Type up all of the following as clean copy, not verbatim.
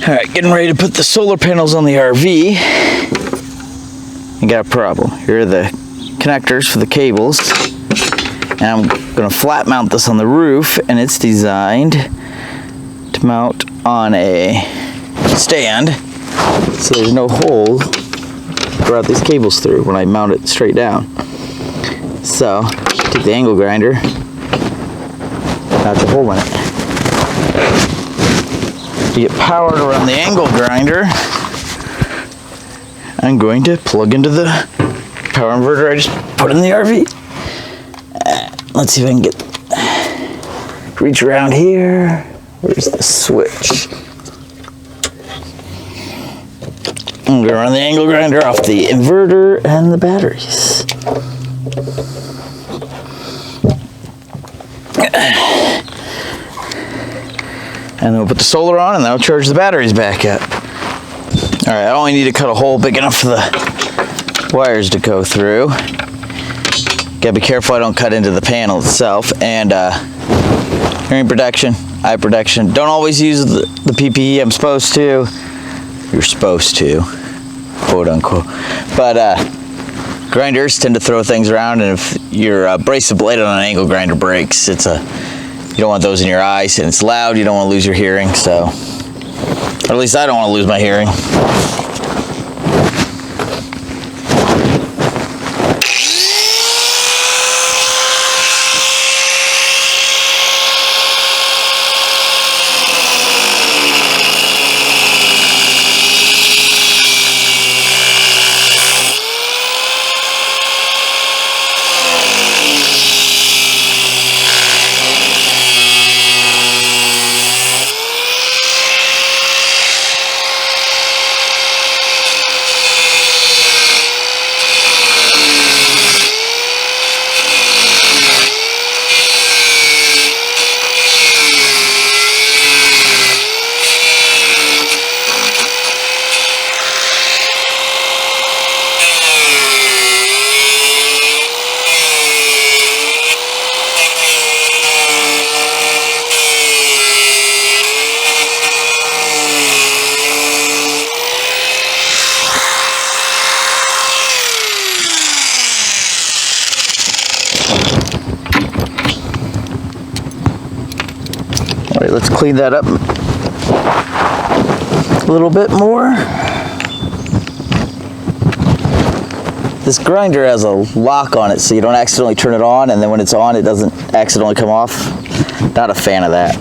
All right, getting ready to put the solar panels on the RV. I got a problem. Here are the connectors for the cables. And I'm gonna flat mount this on the roof, and it's designed to mount on a stand, so there's no hole to route these cables through when I mount it straight down. So, take the angle grinder, notch a hole in it. To get power to run the angle grinder, I'm going to plug into the power inverter I just put in the RV. Let's see if I can reach around here. Where's the switch? I'm gonna run the angle grinder off the inverter and the batteries. And then we'll put the solar on, and that'll charge the batteries back up. All right, I only need to cut a hole big enough for the wires to go through. Gotta be careful I don't cut into the panel itself. And hearing protection, eye protection. Don't always use the PPE. I'm supposed to. You're supposed to, quote unquote. But grinders tend to throw things around, and if your abrasive blade on an angle grinder breaks, you don't want those in your eyes, and it's loud. You don't want to lose your hearing, so, or at least I don't want to lose my hearing. All right, let's clean that up a little bit more. This grinder has a lock on it, so you don't accidentally turn it on, and then when it's on, it doesn't accidentally come off. Not a fan of that.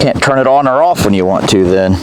Can't turn it on or off when you want to then.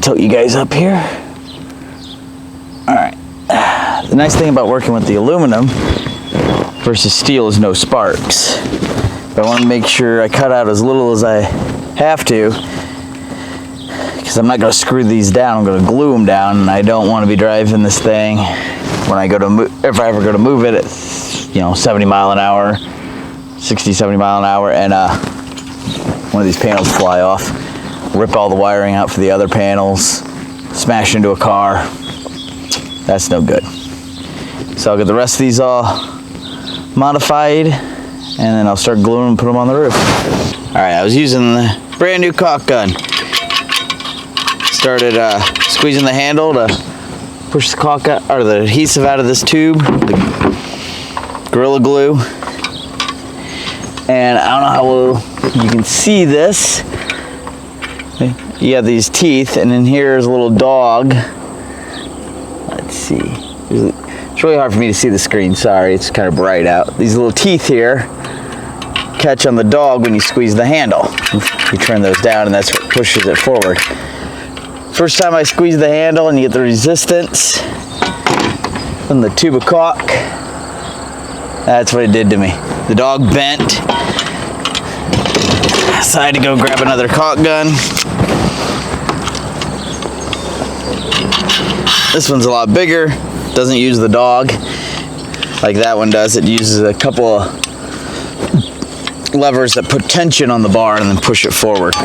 Tilt you guys up here. All right. The nice thing about working with the aluminum versus steel is no sparks. But I want to make sure I cut out as little as I have to, because I'm not going to screw these down. I'm going to glue them down, and I don't want to be driving this thing when I go to if I ever go to move it at 70 mile an hour, 60, 70 mile an hour, and one of these panels fly off. Rip all the wiring out for the other panels, smash into a car. That's no good. So I'll get the rest of these all modified, and then I'll start gluing them and put them on the roof. All right, I was using the brand new caulk gun. Started squeezing the handle to push the caulk out, or the adhesive out of this tube, the Gorilla Glue. And I don't know how well you can see this. You have these teeth, and then here's a little dog. Let's see. It's really hard for me to see the screen. Sorry, it's kind of bright out. These little teeth here catch on the dog when you squeeze the handle. You turn those down, and that's what pushes it forward. First time I squeeze the handle and you get the resistance from the tube of caulk. That's what it did to me. The dog bent. So I had to go grab another caulk gun. This one's a lot bigger. Doesn't use the dog like that one does. It uses a couple of levers that put tension on the bar and then push it forward.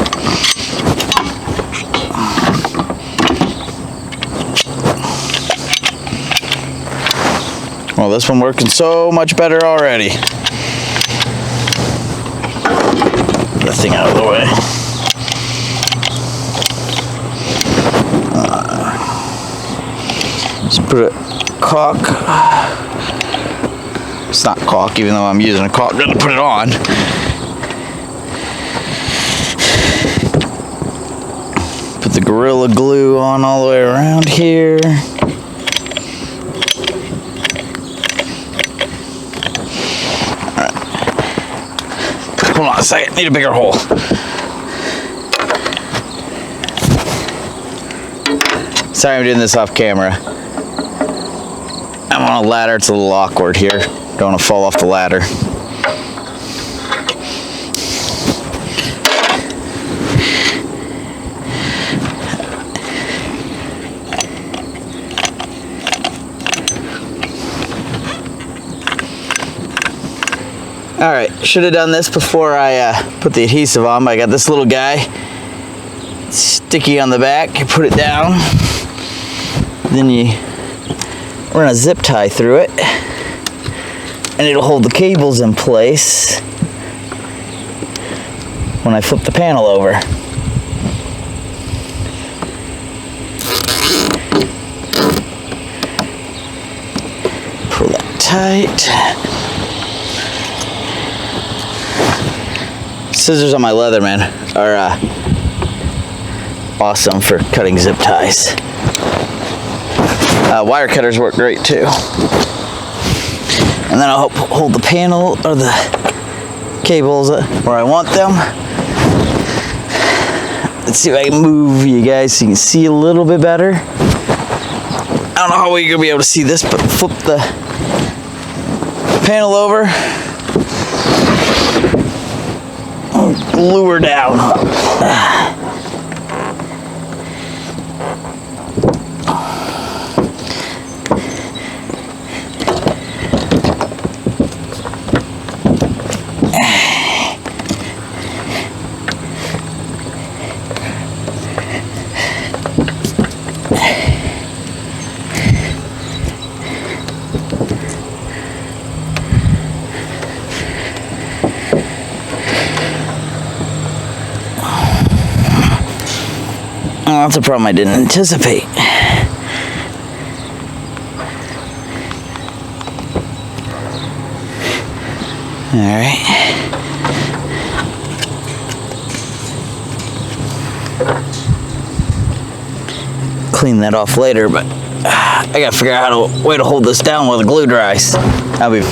Well, this one working so much better already. Get that thing out of the way. Just put a caulk. It's not caulk, even though I'm using a caulk gun to put it on. Put the Gorilla Glue on all the way around here. Hold on a second, need a bigger hole. Sorry I'm doing this off camera. I'm on a ladder, it's a little awkward here. Don't want to fall off the ladder. Alright, should have done this before I put the adhesive on, but I got this little guy. It's sticky on the back, you put it down. Then you run a zip tie through it. And it'll hold the cables in place when I flip the panel over. Pull that tight. Scissors on my Leatherman are awesome for cutting zip ties. Wire cutters work great too. And then I'll hold the panel or the cables where I want them. Let's see if I can move you guys so you can see a little bit better. I don't know how well you're gonna be able to see this, but flip the panel over. Glue her down. Oh, that's a problem I didn't anticipate. All right. Clean that off later, but I gotta figure out a way to hold this down while the glue dries. That'll be...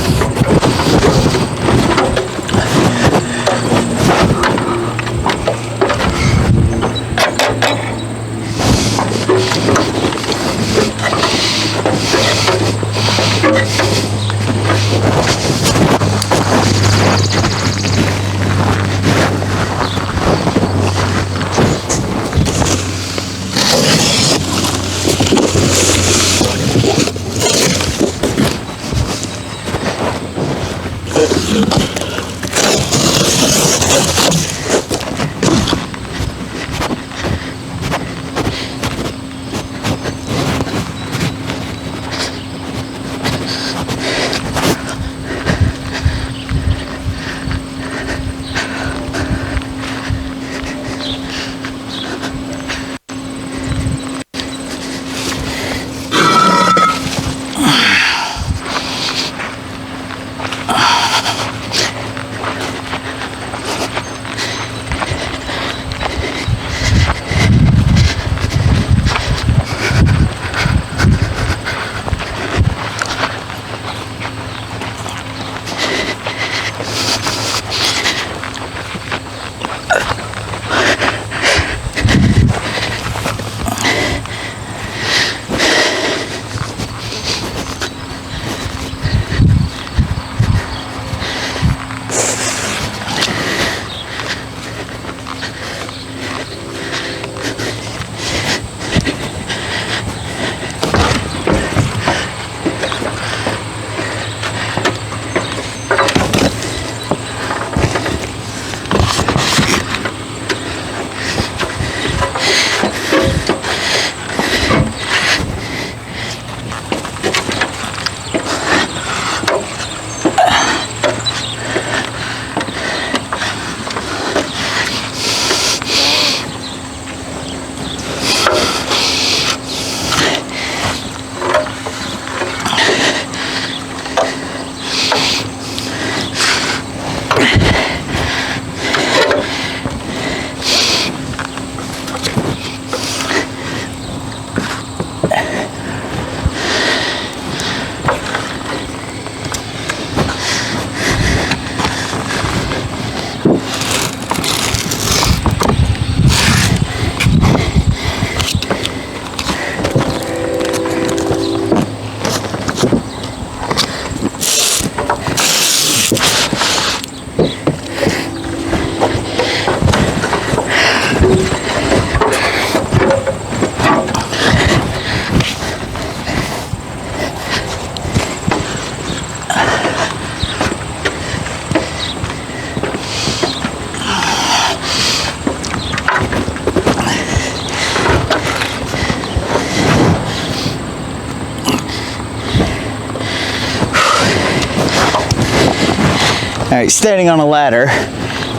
All right, standing on a ladder,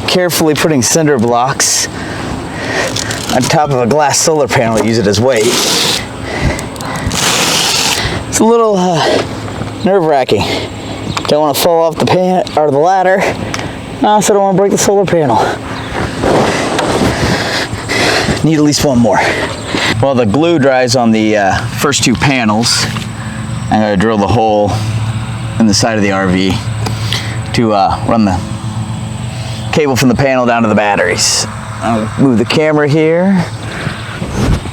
carefully putting cinder blocks on top of a glass solar panel to use it as weight. It's a little nerve-wracking. Don't want to fall off the or the ladder. I also don't want to break the solar panel. Need at least one more. While the glue dries on the first two panels, I'm going to drill the hole in the side of the RV to run the cable from the panel down to the batteries. I'll move the camera here.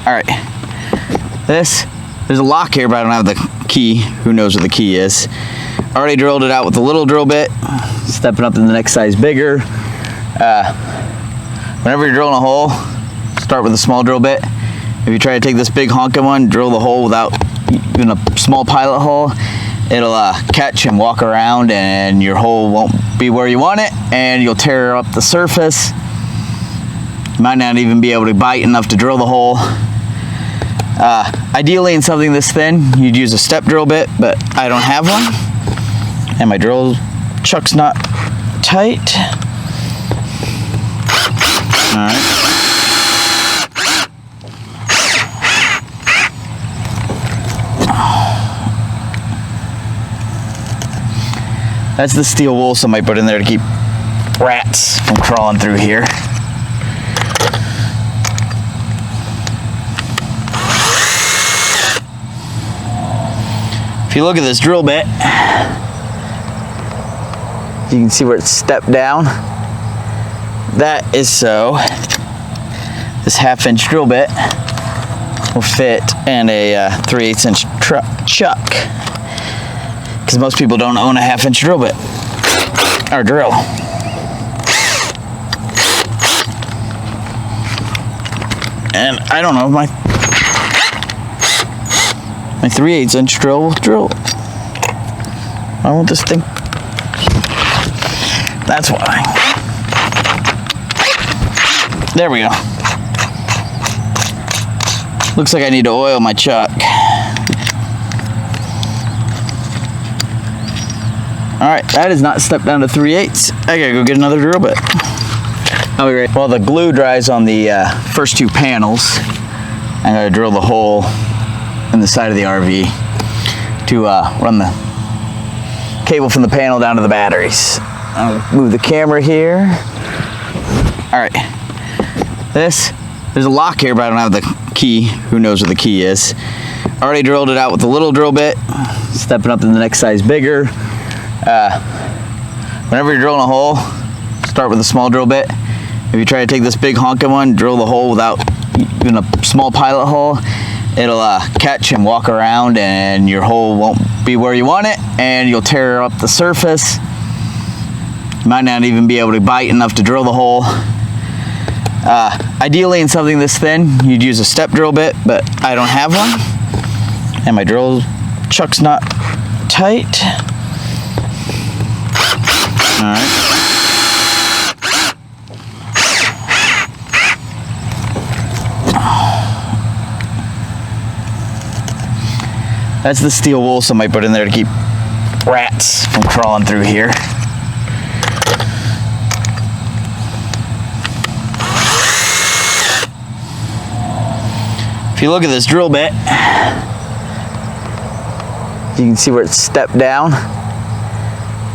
All right, there's a lock here, but I don't have the key. Who knows where the key is? Already drilled it out with a little drill bit, stepping up to the next size bigger. Whenever you're drilling a hole, start with a small drill bit. If you try to take this big honking one, drill the hole without even a small pilot hole, it'll catch and walk around, and your hole won't be where you want it, and you'll tear up the surface. You might not even be able to bite enough to drill the hole. Ideally, in something this thin, you'd use a step drill bit, but I don't have one, and my drill chuck's not tight. All right. That's the steel wool somebody put in there to keep rats from crawling through here. If you look at this drill bit, you can see where it's stepped down. That is so this 1/2-inch drill bit will fit in a 3/8 inch chuck. Because most people don't own a 1/2-inch drill bit or drill. And I don't know, my 3/8 inch drill will drill. I want this thing. That's why. There we go. Looks like I need to oil my chuck. All right, that is not stepped down to 3/8. I gotta go get another drill bit. I'll be right. While the glue dries on the first two panels, I'm gonna drill the hole in the side of the RV to run the cable from the panel down to the batteries. I'll move the camera here. All right, there's a lock here, but I don't have the key. Who knows where the key is? Already drilled it out with a little drill bit, stepping up to the next size bigger. Whenever you're drilling a hole, start with a small drill bit. If you try to take this big honking one, drill the hole without even a small pilot hole, it'll catch and walk around, and your hole won't be where you want it, and you'll tear up the surface. You might not even be able to bite enough to drill the hole. Ideally, in something this thin, you'd use a step drill bit, but I don't have one, and my drill chuck's not tight. All right. That's the steel wool somebody put in there to keep rats from crawling through here. you look at this drill bit, you can see where it's stepped down.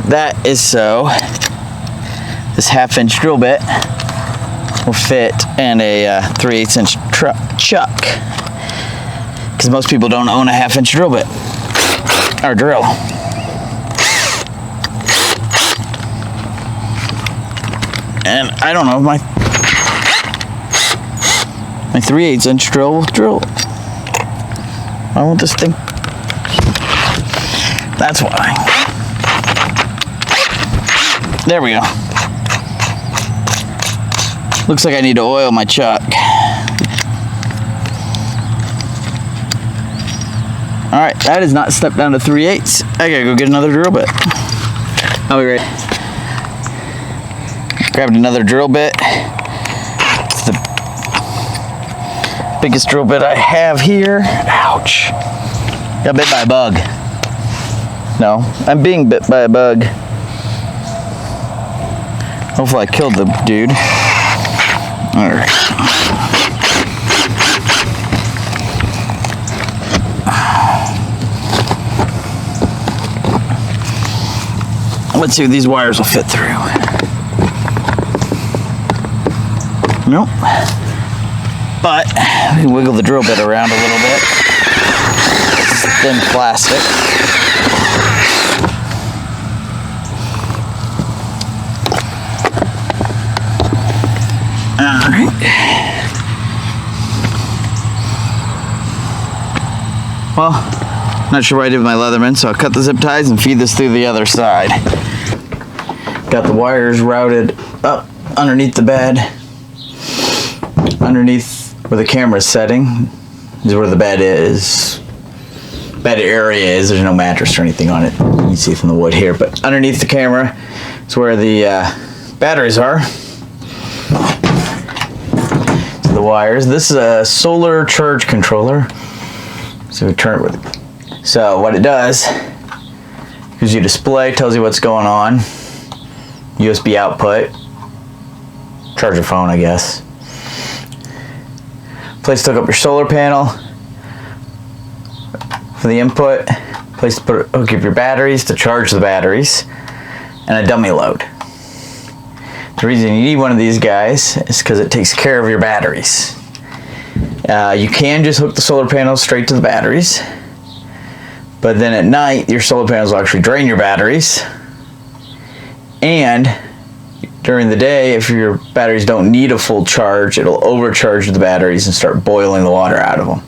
That is so this 1/2 inch drill bit will fit in a 3/8 inch chuck, because most people don't own a 1/2 inch drill bit or drill. And I don't know, my 3/8 inch drill will drill. I want this thing. That's why. There we go. Looks like I need to oil my chuck. All right, that is not stepped down to 3/8. I gotta go get another drill bit. I'll be right. Grabbed another drill bit. It's the biggest drill bit I have here. Ouch. Got bit by a bug. No, I'm being bit by a bug. Hopefully I killed the dude. All right. Let's see if these wires will fit through. Nope. But we can wiggle the drill bit around a little bit. It's thin plastic. Alright. Well, not sure what I did with my Leatherman, so I'll cut the zip ties and feed this through the other side. Got the wires routed up underneath the bed. Underneath where the camera's setting is where the bed is. Bed area is. There's no mattress or anything on it. You can see from the wood here, but underneath the camera is where the batteries are. So the wires. This is a solar charge controller. So we turn it with. So what it does gives you a display, tells you what's going on. USB output. Charge your phone, I guess. Place to hook up your solar panel for the input. Place to hook up your batteries to charge the batteries, and a dummy load. The reason you need one of these guys is because it takes care of your batteries. You can just hook the solar panels straight to the batteries, but then at night your solar panels will actually drain your batteries, and during the day, if your batteries don't need a full charge, it'll overcharge the batteries and start boiling the water out of them.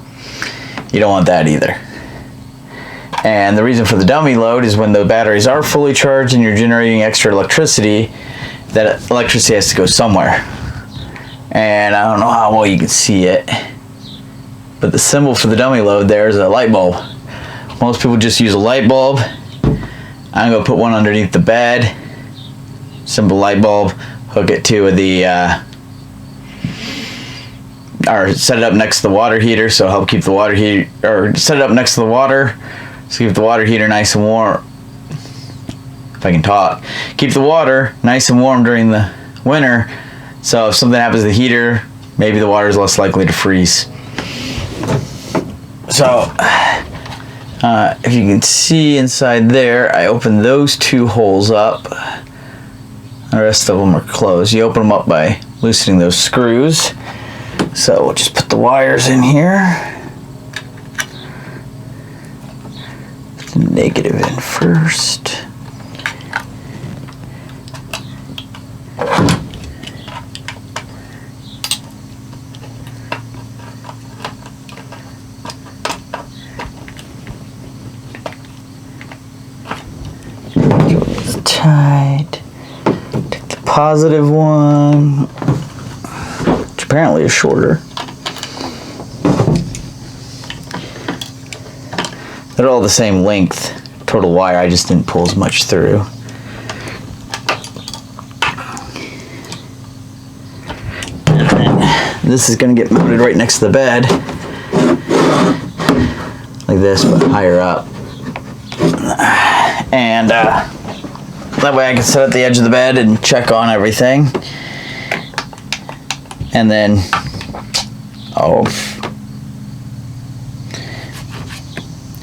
You don't want that either. And the reason for the dummy load is when the batteries are fully charged and you're generating extra electricity, that electricity has to go somewhere. And I don't know how well you can see it, but the symbol for the dummy load there is a light bulb. Most people just use a light bulb. I'm going to put one underneath the bed. Simple light bulb, hook it to the or set it up next to the water heater, so help keep the water heater, or set it up next to the water so keep the water heater nice and warm. If I can talk, keep the water nice and warm during the winter, so if something happens to the heater, maybe the water is less likely to freeze. So if you can see inside there, I opened those two holes up. The rest of them are closed. You open them up by loosening those screws. So we'll just put the wires in here. Put the negative in first. It's tight. Positive one, which apparently is shorter. They're all the same length, total wire. I just didn't pull as much through. And then this is going to get mounted right next to the bed, like this, but higher up. And that way I can sit at the edge of the bed and check on everything. And then,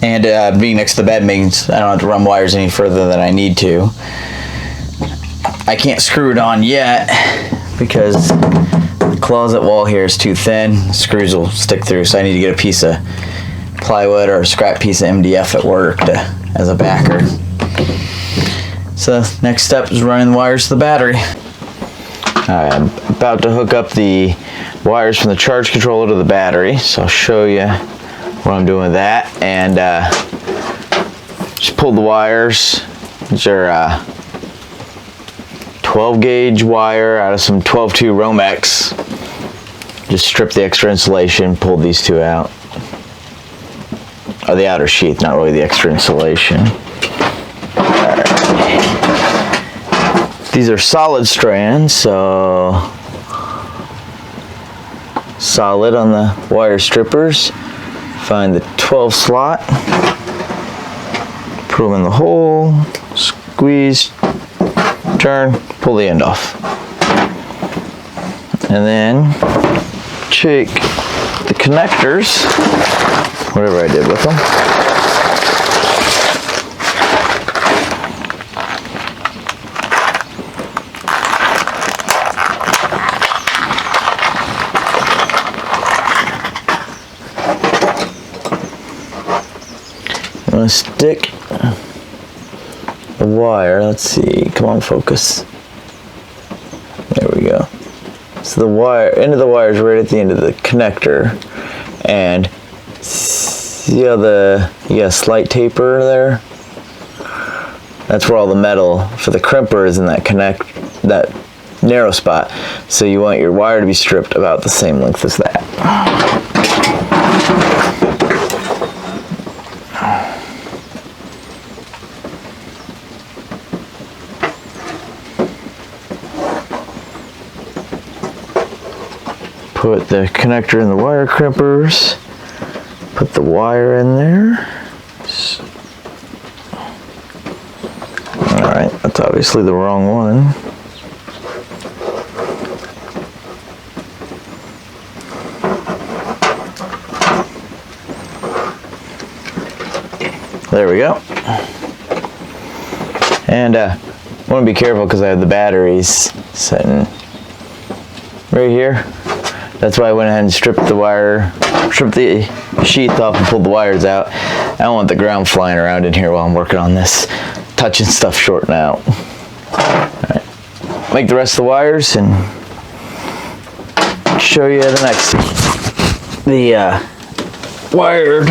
And being next to the bed means I don't have to run wires any further than I need to. I can't screw it on yet because the closet wall here is too thin. Screws will stick through, so I need to get a piece of plywood or a scrap piece of MDF at work as a backer. So next step is running the wires to the battery. Alright, I'm about to hook up the wires from the charge controller to the battery, so I'll show you what I'm doing with that. And just pulled the wires. These are 12 gauge wire out of some 12-2 Romex. Just stripped the extra insulation, pulled these two out. Or the outer sheath, not really the extra insulation. Alright. These are solid strands, so solid on the wire strippers. Find the 12 slot, put them in the hole, squeeze, turn, pull the end off. And then take the connectors, whatever I did with them. I'm going to stick the wire, let's see, come on, focus. There we go. So the wire, end of the wire is right at the end of the connector, and see how you got a slight taper there? That's where all the metal for the crimper is in that that narrow spot. So you want your wire to be stripped about the same length as that. Put the connector in the wire crimpers, put the wire in there. Alright, that's obviously the wrong one. There we go. And I want to be careful because I have the batteries sitting right here. That's why I went ahead and stripped the sheath off and pulled the wires out. I don't want the ground flying around in here while I'm working on this, touching stuff shorting out. Alright, make the rest of the wires and show you the next. Wired,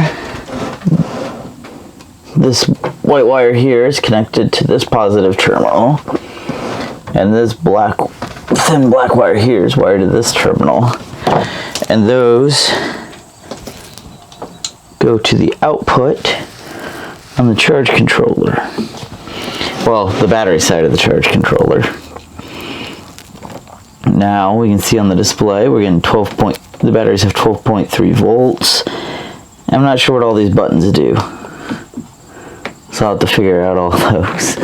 this white wire here is connected to this positive terminal, and this thin black wire here is wired to this terminal. And those go to the output on the charge controller. Well, the battery side of the charge controller. Now we can see on the display we're getting the batteries have 12.3 volts. I'm not sure what all these buttons do, so I'll have to figure out all those.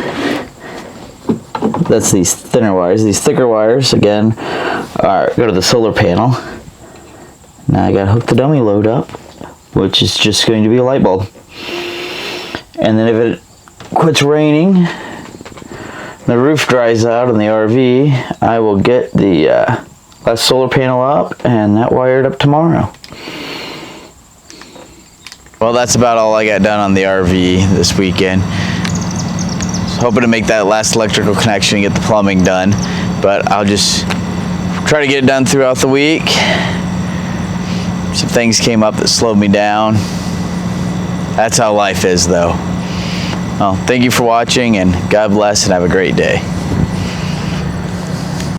That's these thinner wires. These thicker wires, again, go to the solar panel. Now I gotta hook the dummy load up, which is just going to be a light bulb. And then if it quits raining, the roof dries out on the RV, I will get the last solar panel up and that wired up tomorrow. Well, that's about all I got done on the RV this weekend. Hoping to make that last electrical connection and get the plumbing done, but I'll just try to get it done throughout the week. Some things came up that slowed me down. That's how life is, though. Well, thank you for watching, and God bless, and have a great day.